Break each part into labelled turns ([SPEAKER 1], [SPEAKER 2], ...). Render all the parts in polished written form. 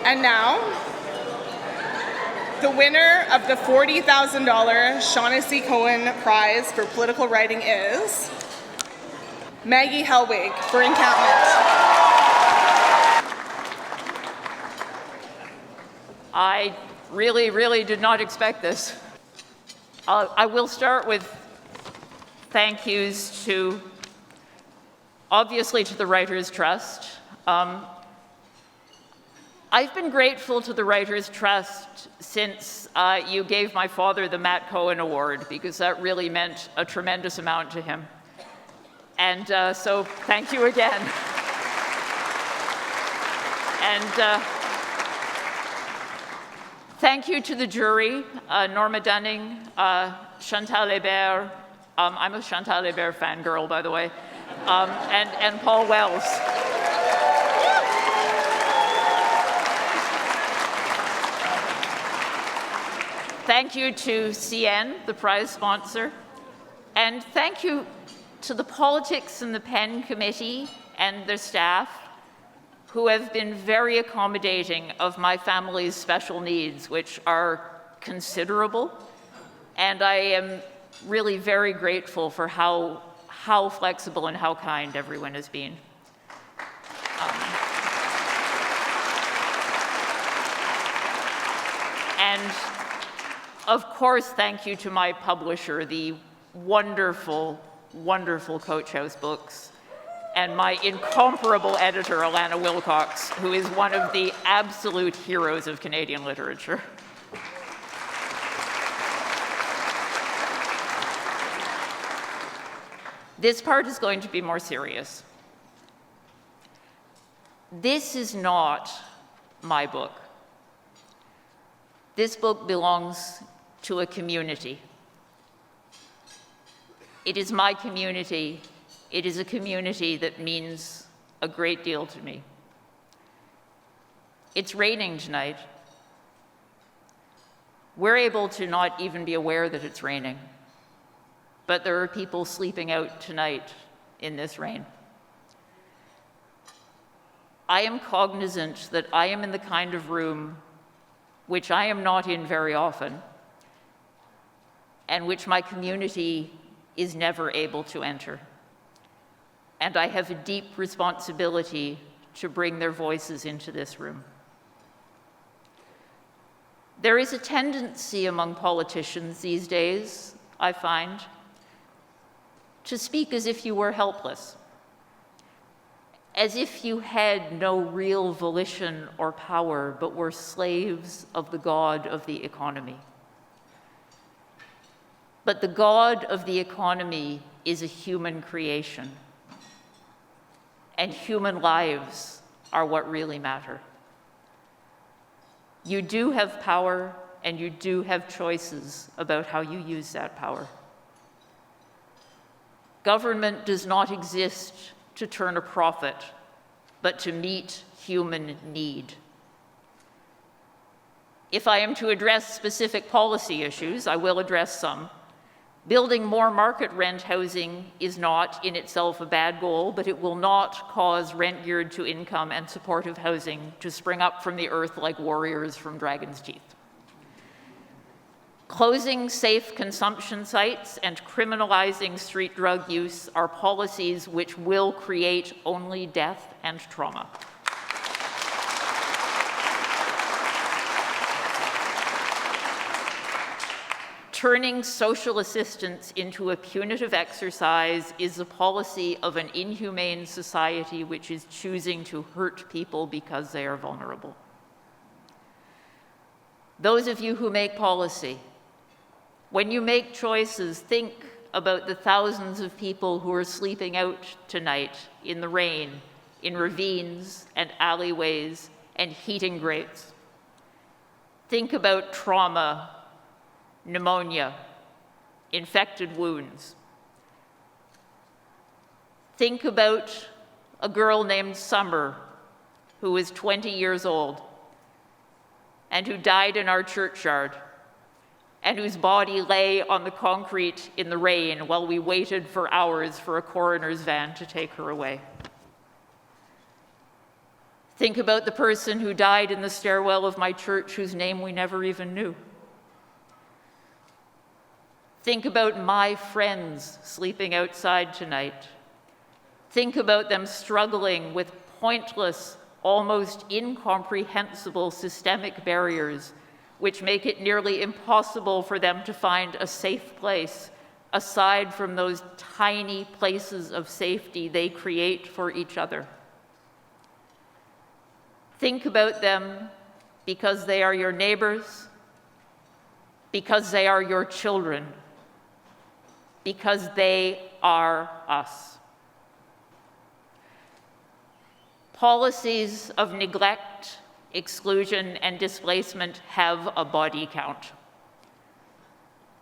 [SPEAKER 1] And now, the winner of the $40,000 Shaughnessy Cohen Prize for political writing is Maggie Helwig for Encampment.
[SPEAKER 2] I really did not expect this. I will start with thank yous to, obviously, to the Writers' Trust. I've been grateful to the Writers' Trust since you gave my father the Matt Cohen Award, because that really meant a tremendous amount to him. And so thank you again. And thank you to the jury, Norma Dunning, Chantal Hébert, I'm a Chantal Hébert fangirl, by the way, and Paul Wells. Thank you to CN, the prize sponsor, and thank you to the Politics and the Pen Committee and their staff, who have been very accommodating of my family's special needs, which are considerable. And I am really very grateful for how flexible and how kind everyone has been. And of course, thank you to my publisher, the wonderful Coach House Books, and my incomparable editor, Alana Wilcox, who is one of the absolute heroes of Canadian literature. This part is going to be more serious. This is not my book. This book belongs to a community. It is my community. It is a community that means a great deal to me. It's raining tonight. We're able to not even be aware that it's raining, but there are people sleeping out tonight in this rain. I am cognizant that I am in the kind of room which I am not in very often, and which my community is never able to enter. And I have a deep responsibility to bring their voices into this room. There is a tendency among politicians these days, I find, to speak as if you were helpless, as if you had no real volition or power, but were slaves of the god of the economy. But the god of the economy is a human creation, and human lives are what really matter. You do have power, and you do have choices about how you use that power. Government does not exist to turn a profit, but to meet human need. If I am to address specific policy issues, I will address some. Building more market rent housing is not in itself a bad goal, but it will not cause rent geared to income and supportive housing to spring up from the earth like warriors from dragon's teeth. Closing safe consumption sites and criminalizing street drug use are policies which will create only death and trauma. Turning social assistance into a punitive exercise is a policy of an inhumane society which is choosing to hurt people because they are vulnerable. Those of you who make policy, when you make choices, think about the thousands of people who are sleeping out tonight in the rain, in ravines and alleyways and heating grates. Think about trauma, pneumonia, infected wounds. Think about a girl named Summer who was 20 years old and who died in our churchyard, and whose body lay on the concrete in the rain while we waited for hours for a coroner's van to take her away. Think about the person who died in the stairwell of my church whose name we never even knew. Think about my friends sleeping outside tonight. Think about them struggling with pointless, almost incomprehensible systemic barriers which make it nearly impossible for them to find a safe place aside from those tiny places of safety they create for each other. Think about them because they are your neighbors, because they are your children, because they are us. Policies of neglect, exclusion, and displacement have a body count.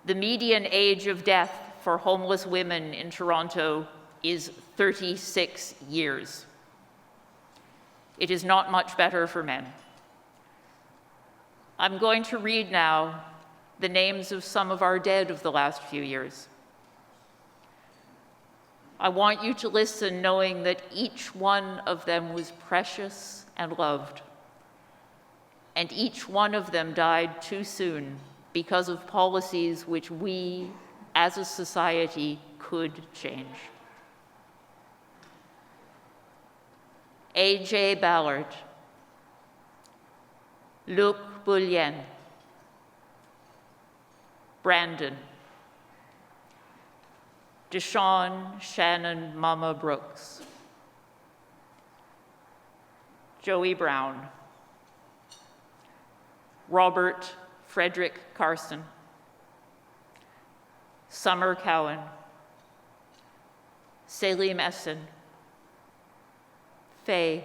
[SPEAKER 2] The median age of death for homeless women in Toronto is 36 years. It is not much better for men. I'm going to read now the names of some of our dead of the last few years. I want you to listen knowing that each one of them was precious and loved. And each one of them died too soon because of policies which we, as a society, could change. A.J. Ballard, Luc Boulien, Brandon, Deshawn Shannon Mama Brooks, Joey Brown, Robert Frederick Carson, Summer Cowan, Salim Essen, Faye,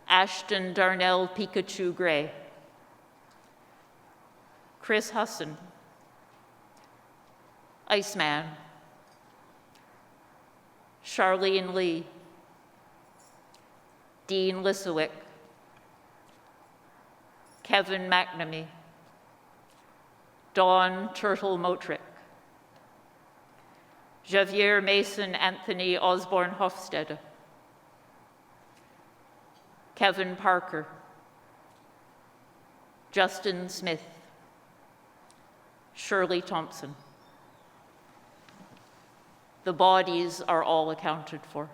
[SPEAKER 2] Ashton Darnell Pikachu Gray, Chris Husson, Iceman, Charlene Lee, Dean Lissowick, Kevin McNamee, Dawn Turtle Motrick, Javier Mason Anthony Osborne Hofstede, Kevin Parker, Justin Smith, Shirley Thompson. The bodies are all accounted for.